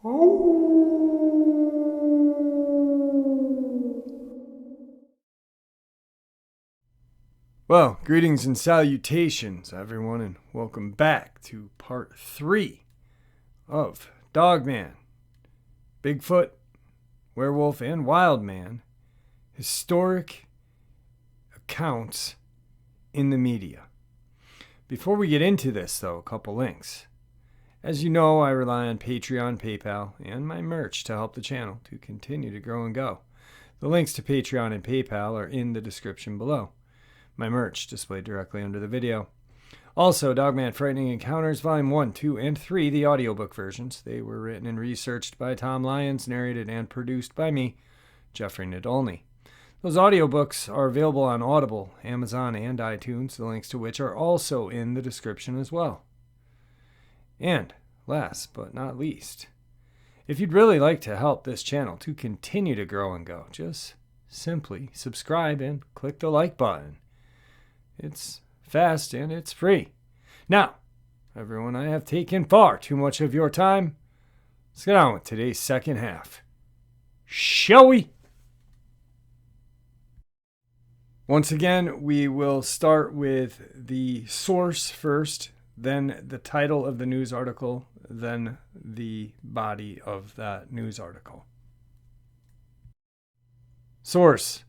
Well, greetings and salutations, everyone, and welcome back to part 3 of Dogman, Bigfoot, Werewolf, and Wildman, historic accounts in the media. Before we get into this, though, a couple links. As you know, I rely on Patreon, PayPal, and my merch to help the channel to continue to grow and go. The links to Patreon and PayPal are in the description below. My merch displayed directly under the video. Also, Dogman Frightening Encounters Volume 1, 2, and 3, the audiobook versions. They were written and researched by Tom Lyons, narrated and produced by me, Jeffrey Nadolny. Those audiobooks are available on Audible, Amazon, and iTunes, the links to which are also in the description as well. And, last but not least, if you'd really like to help this channel to continue to grow and go, just simply subscribe and click the like button. It's fast and it's free. Now, everyone, I have taken far too much of your time. Let's get on with today's second half. Shall we? Once again, we will start with the source first, then the title of the news article, then the body of that news article. Source: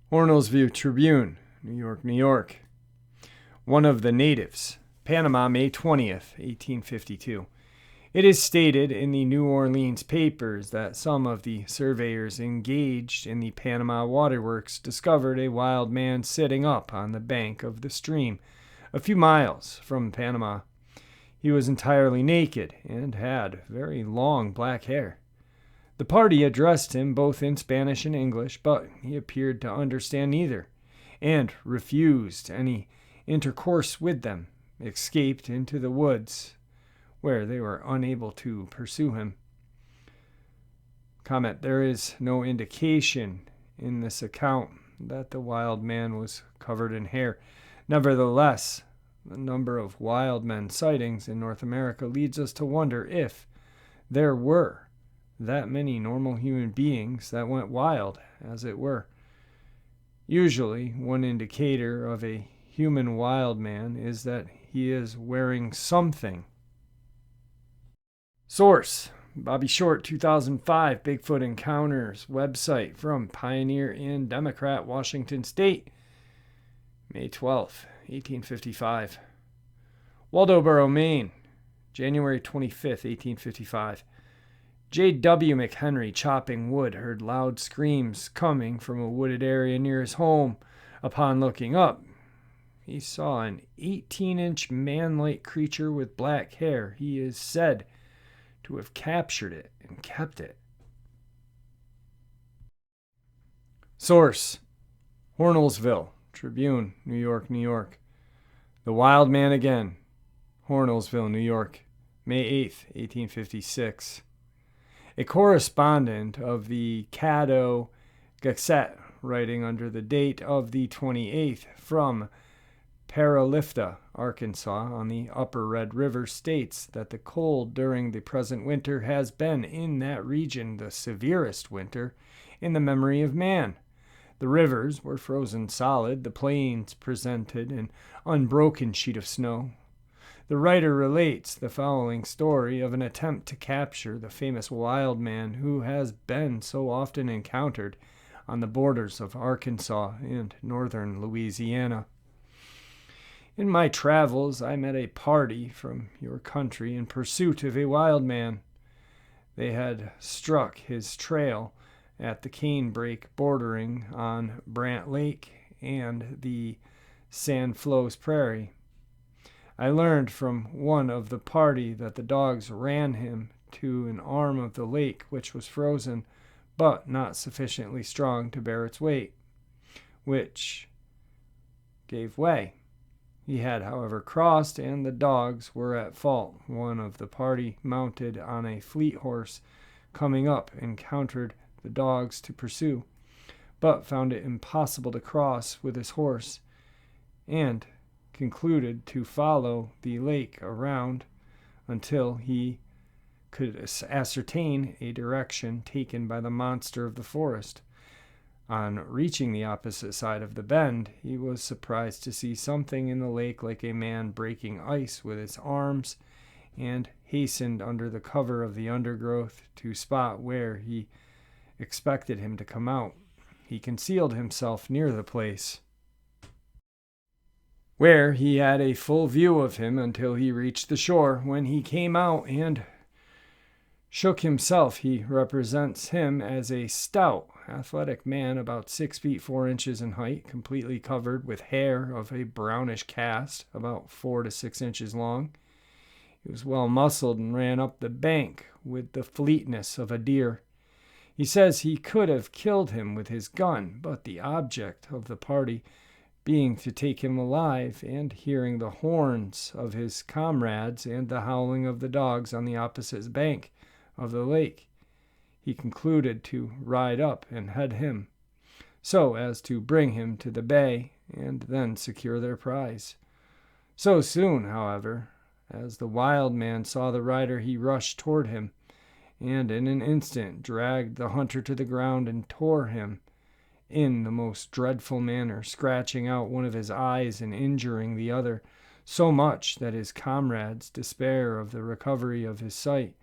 Hornellsview Tribune, New York, New York. One of the natives, Panama, May 20th, 1852. It is stated in the New Orleans papers that some of the surveyors engaged in the Panama waterworks discovered a wild man sitting up on the bank of the stream a few miles from Panama. He was entirely naked and had very long black hair. The party addressed him both in Spanish and English, but he appeared to understand neither, and refused any intercourse with them, escaped into the woods, where they were unable to pursue him. Comment: there is no indication in this account that the wild man was covered in hair. Nevertheless, the number of wild men sightings in North America leads us to wonder if there were that many normal human beings that went wild, as it were. Usually, one indicator of a human wild man is that he is wearing something. Source: Bobby Short, 2005, Bigfoot Encounters website from Pioneer and Democrat, Washington State, May 12th, 1855. Waldoboro, Maine, January 25th, 1855. J.W. McHenry, chopping wood, heard loud screams coming from a wooded area near his home. Upon looking up, he saw an 18-inch man-like creature with black hair. He is said to have captured it and kept it. Source: Hornellsville Tribune, New York, New York. The Wild Man Again, Hornellsville, New York, May 8th, 1856. A correspondent of the Caddo Gazette, writing under the date of the 28th from Paralifta, Arkansas, on the upper Red River, states that the cold during the present winter has been in that region the severest winter in the memory of man. The rivers were frozen solid, the plains presented an unbroken sheet of snow. The writer relates the following story of an attempt to capture the famous wild man who has been so often encountered on the borders of Arkansas and northern Louisiana. In my travels, I met a party from your country in pursuit of a wild man. They had struck his trail at the canebrake bordering on Brant Lake and the San Flows Prairie. I learned from one of the party that the dogs ran him to an arm of the lake which was frozen, but not sufficiently strong to bear its weight, which gave way. He had, however, crossed, and the dogs were at fault. One of the party, mounted on a fleet horse, coming up, encountered the dogs to pursue, but found it impossible to cross with his horse, and concluded to follow the lake around until he could ascertain a direction taken by the monster of the forest. On reaching the opposite side of the bend, he was surprised to see something in the lake like a man breaking ice with his arms, and hastened under the cover of the undergrowth to a spot where he expected him to come out. He concealed himself near the place, where he had a full view of him until he reached the shore. When he came out and shook himself, he represents him as a stout, athletic man about 6 feet 4 inches in height, completely covered with hair of a brownish cast, about 4 to 6 inches long. He was well muscled and ran up the bank with the fleetness of a deer. He says he could have killed him with his gun, but the object of the party being to take him alive, and hearing the horns of his comrades and the howling of the dogs on the opposite bank of the lake, he concluded to ride up and head him, so as to bring him to the bay and then secure their prize. So soon, however, as the wild man saw the rider, he rushed toward him, and in an instant dragged the hunter to the ground and tore him in the most dreadful manner, scratching out one of his eyes and injuring the other so much that his comrades despair of the recovery of his sight,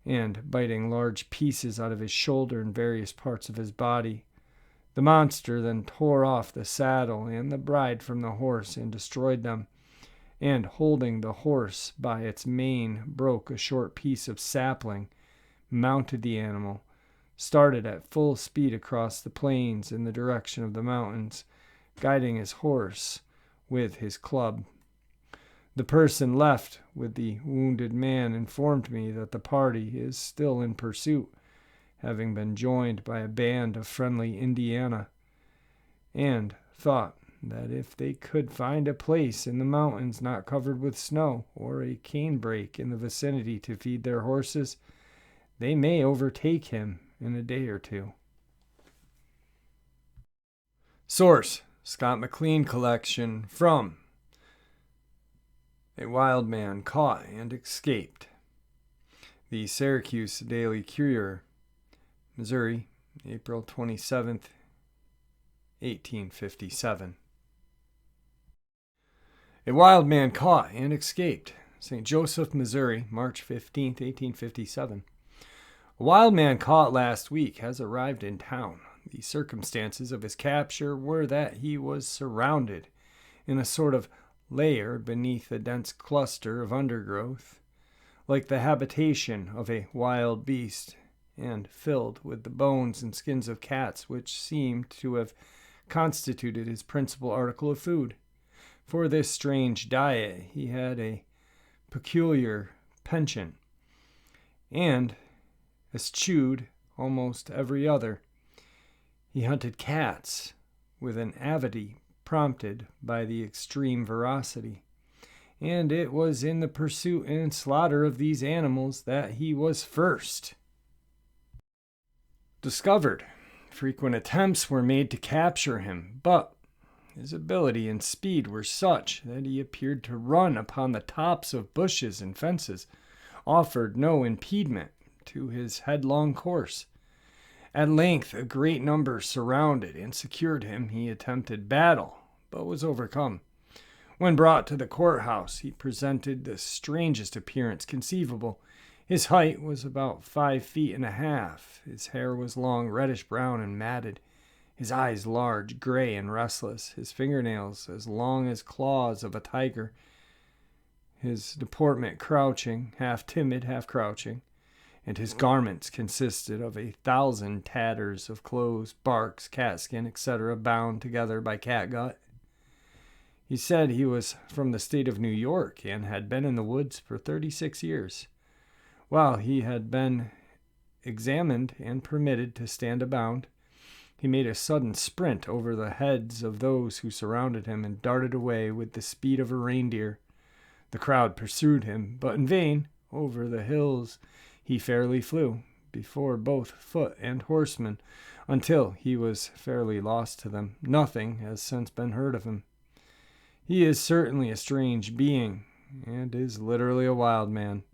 and biting large pieces out of his shoulder and various parts of his body. The monster then tore off the saddle and the bride from the horse and destroyed them, and holding the horse by its mane, broke a short piece of sapling, mounted the animal, started at full speed across the plains in the direction of the mountains, guiding his horse with his club. The person left with the wounded man informed me that the party is still in pursuit, having been joined by a band of friendly Indiana, and thought that if they could find a place in the mountains not covered with snow, or a canebrake in the vicinity to feed their horses, they may overtake him in a day or two. Source: Scott McLean collection from A Wild Man Caught and Escaped. The Syracuse Daily Courier, Missouri, April 27th, 1857. A Wild Man Caught and Escaped. St. Joseph, Missouri, March 15th, 1857. A wild man caught last week has arrived in town. The circumstances of his capture were that he was surrounded in a sort of lair beneath a dense cluster of undergrowth, like the habitation of a wild beast, and filled with the bones and skins of cats which seemed to have constituted his principal article of food. For this strange diet he had a peculiar penchant, and eschewed almost every other. He hunted cats with an avidity prompted by the extreme voracity, and it was in the pursuit and slaughter of these animals that he was first discovered. Frequent attempts were made to capture him, but his ability and speed were such that he appeared to run upon the tops of bushes and fences, offered no impediment to his headlong course. At length a great number surrounded and secured him. He attempted battle, but was overcome. When brought to the courthouse, he presented the strangest appearance conceivable. His height was about 5 feet and a half. His hair was long, reddish-brown, and matted. His eyes large, gray, and restless. His fingernails as long as claws of a tiger. His deportment crouching, half timid, half crouching. And his garments consisted of 1,000 tatters of clothes, barks, catskin, etc., bound together by catgut. He said he was from the state of New York and had been in the woods for 36 years. While he had been examined and permitted to stand abound, he made a sudden sprint over the heads of those who surrounded him and darted away with the speed of a reindeer. The crowd pursued him, but in vain. Over the hills he fairly flew, before both foot and horsemen, until he was fairly lost to them. Nothing has since been heard of him. He is certainly a strange being, and is literally a wild man.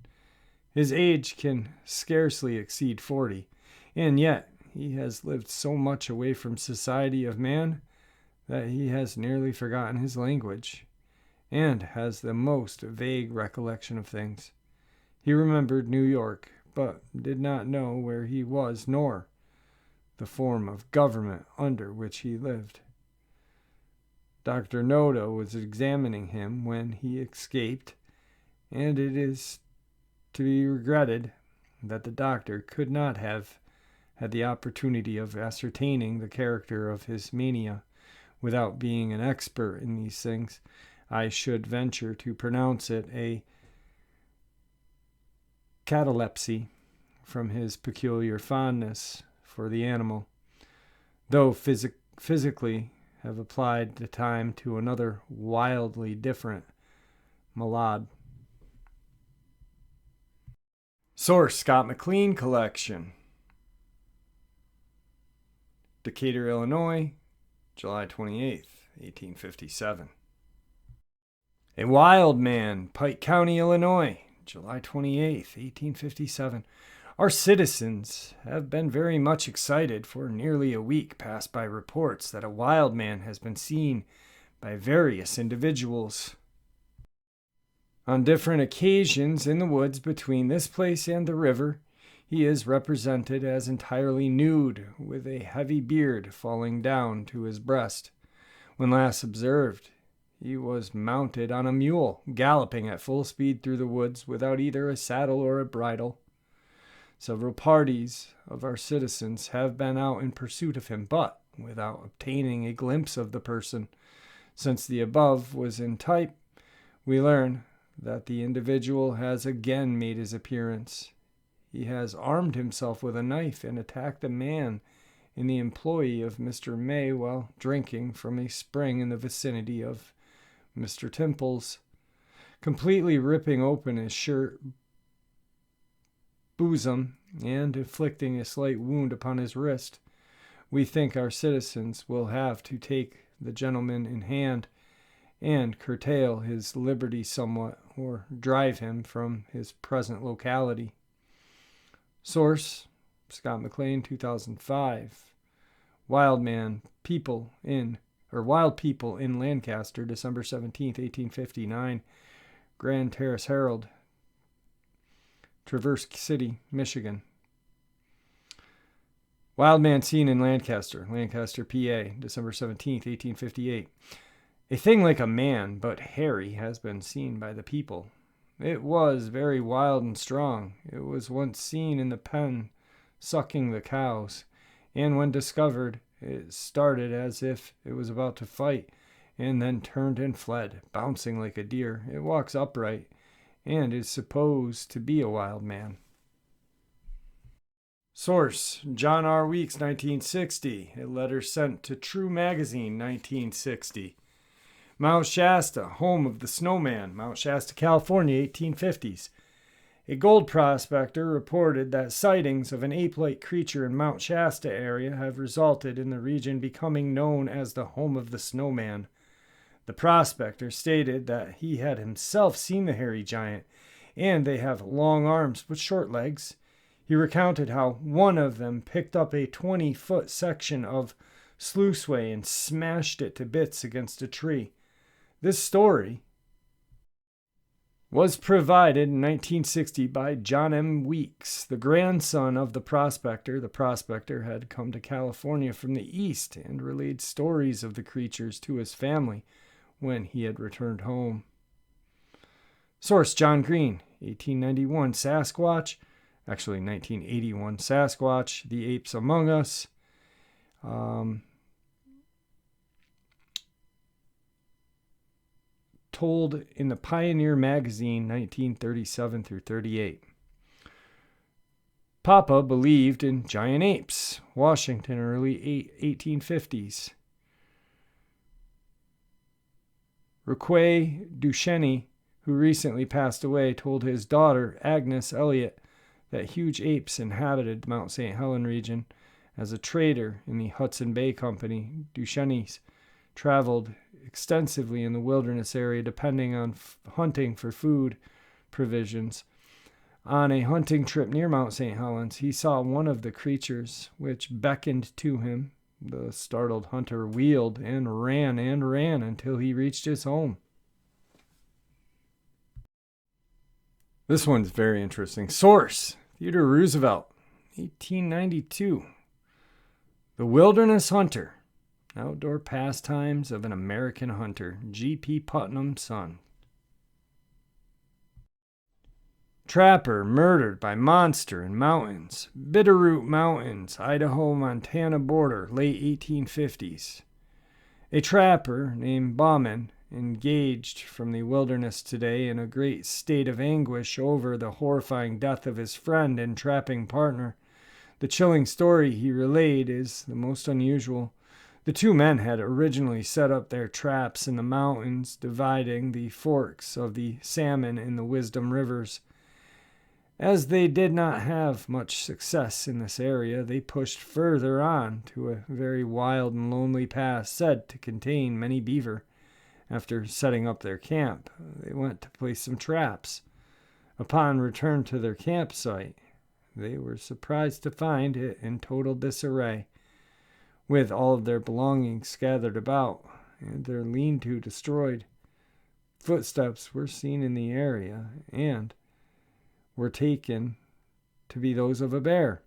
His age can scarcely exceed 40, and yet he has lived so much away from society of man that he has nearly forgotten his language, and has the most vague recollection of things. He remembered New York, but did not know where he was, nor the form of government under which he lived. Dr. Noda was examining him when he escaped, and it is to be regretted that the doctor could not have had the opportunity of ascertaining the character of his mania. Without being an expert in these things, I should venture to pronounce it a catalepsy, from his peculiar fondness for the animal, though physically have applied the time to another wildly different malade. Source: Scott McLean Collection. Decatur, Illinois, July 28th, 1857. A Wild Man, Pike County, Illinois, July 28th, 1857. Our citizens have been very much excited for nearly a week past by reports that a wild man has been seen by various individuals on different occasions in the woods between this place and the river. He is represented as entirely nude, with a heavy beard falling down to his breast. When last observed, he was mounted on a mule, galloping at full speed through the woods without either a saddle or a bridle. Several parties of our citizens have been out in pursuit of him, but without obtaining a glimpse of the person. Since the above was in type, we learn that the individual has again made his appearance. He has armed himself with a knife and attacked a man in the employ of Mr. May while drinking from a spring in the vicinity of Mr. Temple's, completely ripping open his shirt bosom and inflicting a slight wound upon his wrist. We think our citizens will have to take the gentleman in hand and curtail his liberty somewhat, or drive him from his present locality. Source: Scott McLean, 2005. Wild People in Lancaster, December 17th, 1859. Grand Terrace Herald, Traverse City, Michigan. Wild man seen in Lancaster, PA, December 17th, 1858. A thing like a man, but hairy, has been seen by the people. It was very wild and strong. It was once seen in the pen sucking the cows, and when discovered, it started as if it was about to fight, and then turned and fled, bouncing like a deer. It walks upright, and is supposed to be a wild man. Source: John R. Weeks, 1960. A letter sent to True Magazine, 1960. Mount Shasta, home of the snowman, Mount Shasta, California, 1850s. A gold prospector reported that sightings of an ape-like creature in Mount Shasta area have resulted in the region becoming known as the home of the snowman. The prospector stated that he had himself seen the hairy giant, and they have long arms but short legs. He recounted how one of them picked up a 20-foot section of sluiceway and smashed it to bits against a tree. This story was provided in 1960 by John M. Weeks, the grandson of the prospector. The prospector had come to California from the east and relayed stories of the creatures to his family when he had returned home. Source: John Green, 1891, Sasquatch. Actually, 1981, Sasquatch, The Apes Among Us. Told in the Pioneer magazine, 1937 through 38. Papa believed in giant apes, Washington, early 1850s. Roquet Duchesne, who recently passed away, told his daughter, Agnes Elliott, that huge apes inhabited Mount St. Helens region. As a trader in the Hudson Bay Company, Duchesne's traveled extensively in the wilderness area, depending on hunting for food provisions. On a hunting trip near Mount St. Helens, he saw one of the creatures which beckoned to him. The startled hunter wheeled and ran until he reached his home. This one's very interesting. Source: Theodore Roosevelt, 1892. The Wilderness Hunter. Outdoor Pastimes of an American Hunter. G.P. Putnam, son. Trapper murdered by monster in mountains. Bitterroot Mountains, Idaho-Montana border, late 1850s. A trapper named Dogman, engaged from the wilderness today in a great state of anguish over the horrifying death of his friend and trapping partner. The chilling story he relayed is the most unusual. The two men had originally set up their traps in the mountains, dividing the forks of the Salmon and the Wisdom rivers. As they did not have much success in this area, they pushed further on to a very wild and lonely pass said to contain many beaver. After setting up their camp, they went to place some traps. Upon return to their campsite, they were surprised to find it in total disarray, with all of their belongings scattered about and their lean-to destroyed. Footsteps were seen in the area and were taken to be those of a bear.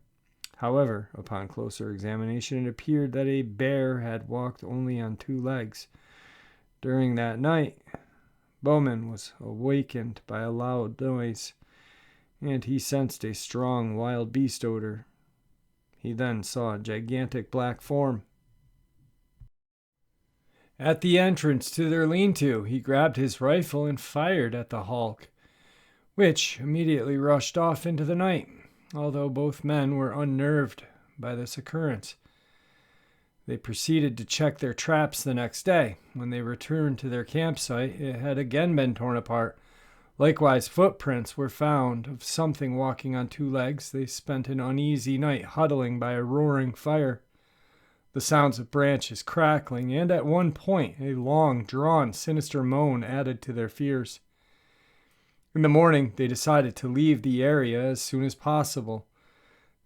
However, upon closer examination, it appeared that a bear had walked only on two legs. During that night, Bowman was awakened by a loud noise, and he sensed a strong wild beast odor. He then saw a gigantic black form. At the entrance to their lean-to, he grabbed his rifle and fired at the hulk, which immediately rushed off into the night, although both men were unnerved by this occurrence. They proceeded to check their traps the next day. When they returned to their campsite, it had again been torn apart. Likewise, footprints were found of something walking on two legs. They spent an uneasy night huddling by a roaring fire. The sounds of branches crackling, and at one point, a long-drawn, sinister moan added to their fears. In the morning, they decided to leave the area as soon as possible.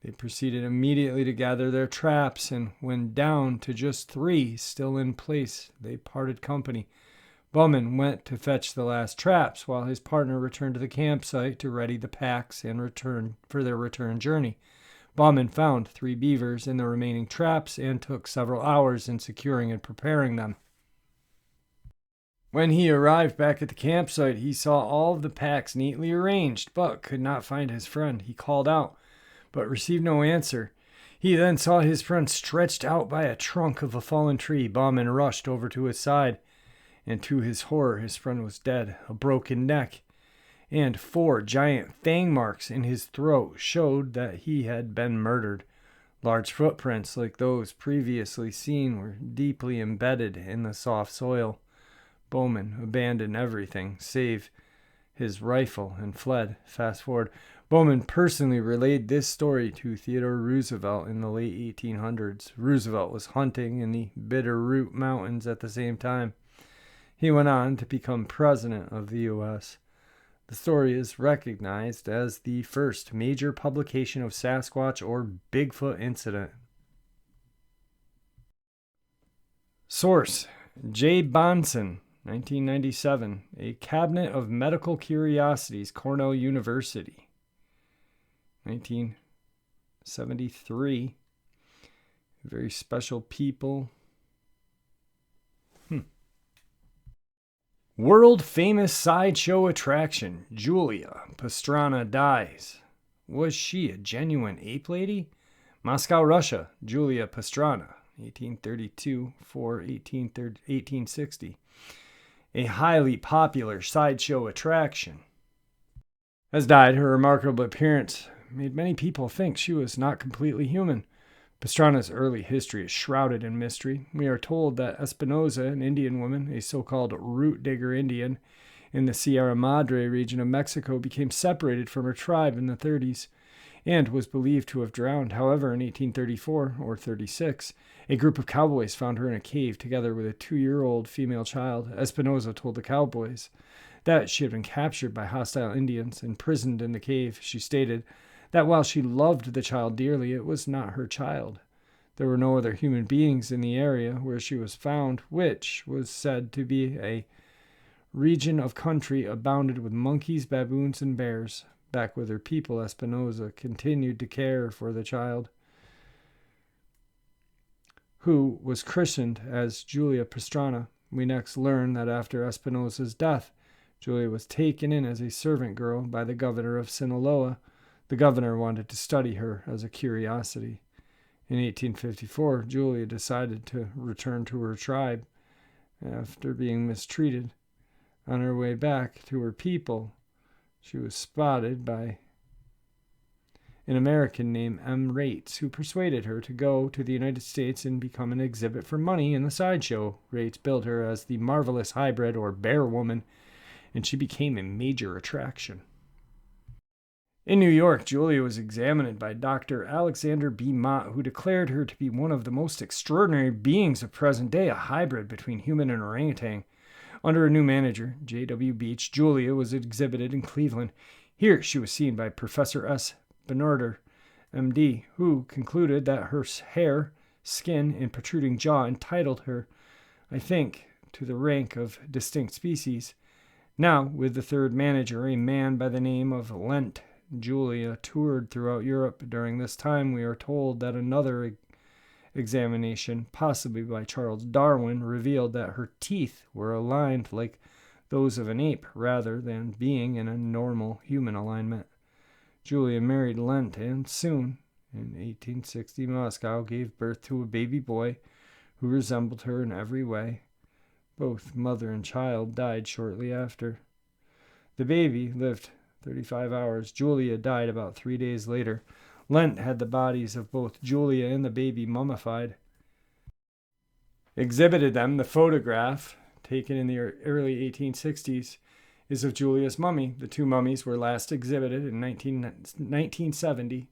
They proceeded immediately to gather their traps, and when down to just 3 still in place, they parted company. Bowman went to fetch the last traps, while his partner returned to the campsite to ready the packs and return for their return journey. Bowman found 3 beavers in the remaining traps and took several hours in securing and preparing them. When he arrived back at the campsite, he saw all of the packs neatly arranged, but could not find his friend. He called out, but received no answer. He then saw his friend stretched out by a trunk of a fallen tree. Bowman rushed over to his side, and to his horror, his friend was dead. A broken neck and 4 giant fang marks in his throat showed that he had been murdered. Large footprints like those previously seen were deeply embedded in the soft soil. Bowman abandoned everything save his rifle and fled. Fast forward. Bowman personally relayed this story to Theodore Roosevelt in the late 1800s. Roosevelt was hunting in the Bitterroot Mountains at the same time. He went on to become president of the U.S. The story is recognized as the first major publication of Sasquatch or Bigfoot incident. Source: J. Bonson, 1997, A Cabinet of Medical Curiosities, Cornell University. 1973. Very special people. World famous sideshow attraction, Julia Pastrana dies. Was she a genuine ape lady? Moscow, Russia, Julia Pastrana, 1832-1860. A highly popular sideshow attraction. Has died. Her remarkable appearance made many people think she was not completely human. Pastrana's early history is shrouded in mystery. We are told that Espinosa, an Indian woman, a so-called root digger Indian, in the Sierra Madre region of Mexico, became separated from her tribe in the 30s. and was believed to have drowned. However, in 1834 or 36, a group of cowboys found her in a cave together with a 2-year-old female child. Espinosa told the cowboys that she had been captured by hostile Indians, imprisoned in the cave. She stated that while she loved the child dearly, it was not her child. There were no other human beings in the area where she was found, which was said to be a region of country abounded with monkeys, baboons, and bears. Back with her people, Espinosa continued to care for the child, who was christened as Julia Pastrana. We next learn that after Espinosa's death, Julia was taken in as a servant girl by the governor of Sinaloa. The governor wanted to study her as a curiosity. In 1854, Julia decided to return to her tribe after being mistreated. On her way back to her people, she was spotted by an American named M. Rates, who persuaded her to go to the United States and become an exhibit for money in the sideshow. Rates billed her as the marvelous hybrid or bear woman, and she became a major attraction. In New York, Julia was examined by Dr. Alexander B. Mott, who declared her to be one of the most extraordinary beings of present day, a hybrid between human and orangutan. Under a new manager, J.W. Beach, Julia was exhibited in Cleveland. Here she was seen by Professor S. Bernarder, M.D., who concluded that her hair, skin, and protruding jaw entitled her, I think, to the rank of distinct species. Now, with the third manager, a man by the name of Lent, Julia toured throughout Europe. During this time, we are told that another examination, possibly by Charles Darwin, revealed that her teeth were aligned like those of an ape rather than being in a normal human alignment. Julia married Lent and soon, in 1860, Moscow gave birth to a baby boy who resembled her in every way. Both mother and child died shortly after. The baby lived 35 hours. Julia died about 3 days later. Lent had the bodies of both Julia and the baby mummified. Exhibited them. The photograph, taken in the early 1860s, is of Julia's mummy. The two mummies were last exhibited in 1970,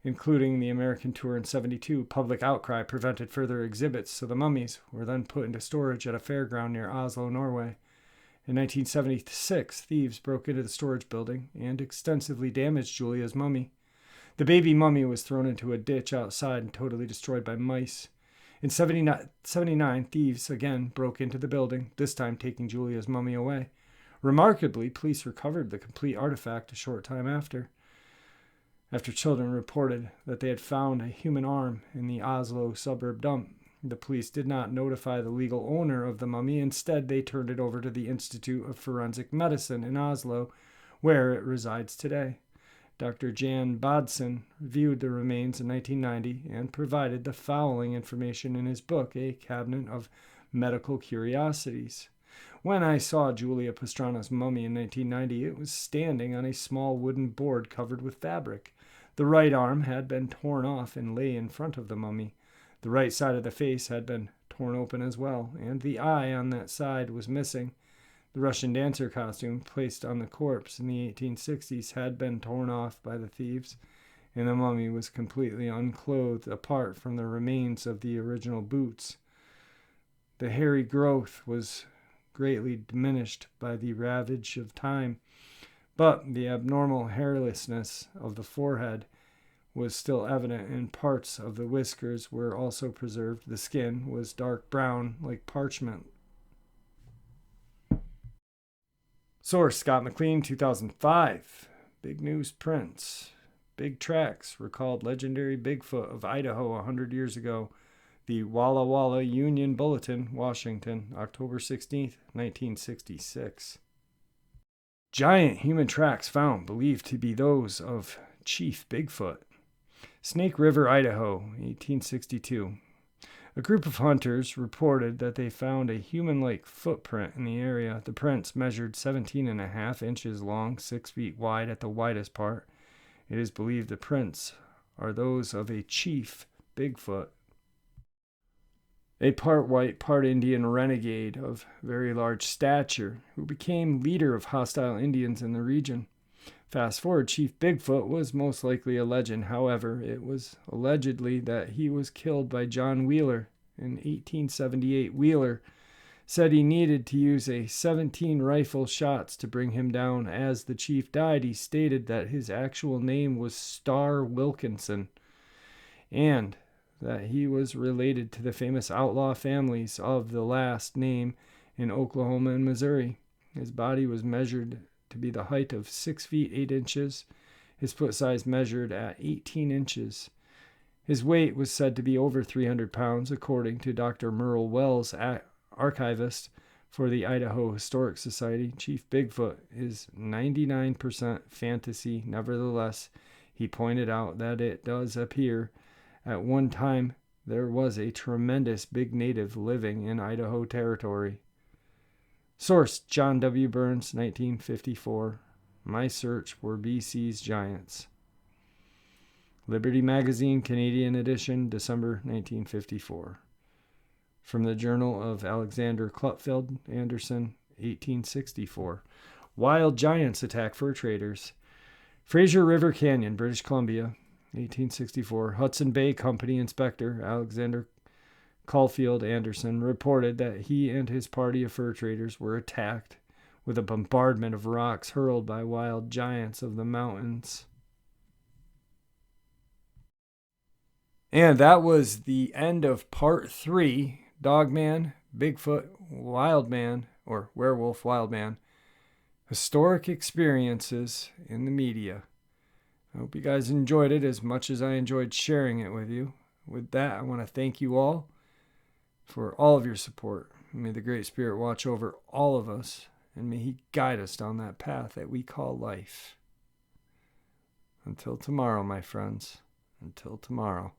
including the American tour in 72. Public outcry prevented further exhibits, so the mummies were then put into storage at a fairground near Oslo, Norway. In 1976, thieves broke into the storage building and extensively damaged Julia's mummy. The baby mummy was thrown into a ditch outside and totally destroyed by mice. In 79, thieves again broke into the building, this time taking Julia's mummy away. Remarkably, police recovered the complete artifact a short time after children reported that they had found a human arm in the Oslo suburb dump. The police did not notify the legal owner of the mummy. Instead, they turned it over to the Institute of Forensic Medicine in Oslo, where it resides today. Dr. Jan Bodson reviewed the remains in 1990 and provided the following information in his book, A Cabinet of Medical Curiosities. When I saw Julia Pastrana's mummy in 1990, it was standing on a small wooden board covered with fabric. The right arm had been torn off and lay in front of the mummy. The right side of the face had been torn open as well, and the eye on that side was missing. The Russian dancer costume placed on the corpse in the 1860s had been torn off by the thieves, and the mummy was completely unclothed apart from the remains of the original boots. The hairy growth was greatly diminished by the ravage of time, but the abnormal hairlessness of the forehead was still evident, and parts of the whiskers were also preserved. The skin was dark brown, like parchment. Source: Scott McLean, 2005. Big News Prints. Big Tracks recalled legendary Bigfoot of Idaho 100 years ago. The Walla Walla Union Bulletin, Washington, October 16, 1966. Giant human tracks found, believed to be those of Chief Bigfoot. Snake River, Idaho, 1862. A group of hunters reported that they found a human-like footprint in the area. The prints measured 17.5 inches long, 6 feet wide at the widest part. It is believed the prints are those of a Chief Bigfoot, a part white, part Indian renegade of very large stature, who became leader of hostile Indians in the region. Fast forward, Chief Bigfoot was most likely a legend. However, it was allegedly that he was killed by John Wheeler in 1878. Wheeler said he needed to use a 17 rifle shots to bring him down. As the chief died, he stated that his actual name was Star Wilkinson and that he was related to the famous outlaw families of the last name in Oklahoma and Missouri. His body was measured to be the height of 6 feet 8 inches. His foot size measured at 18 inches. His weight was said to be over 300 pounds, according to Dr. Merle Wells, archivist for the Idaho Historic Society. Chief Bigfoot is 99% fantasy. Nevertheless, he pointed out that it does appear at one time there was a tremendous big native living in Idaho territory. Source: John W. Burns, 1954. My Search for BC's Giants. Liberty Magazine, Canadian edition, December 1954. From the Journal of Alexander Clutfield Anderson, 1864. Wild giants attack fur traders. Fraser River Canyon, British Columbia, 1864. Hudson Bay Company Inspector Alexander Caulfield Anderson reported that he and his party of fur traders were attacked with a bombardment of rocks hurled by wild giants of the mountains. And that was the end of part 3, Dogman, Bigfoot, Wildman, or Werewolf, Wildman, historic experiences in the media. I hope you guys enjoyed it as much as I enjoyed sharing it with you. With that, I want to thank you all for all of your support. May the Great Spirit watch over all of us, and may He guide us down that path that we call life. Until tomorrow, my friends. Until tomorrow.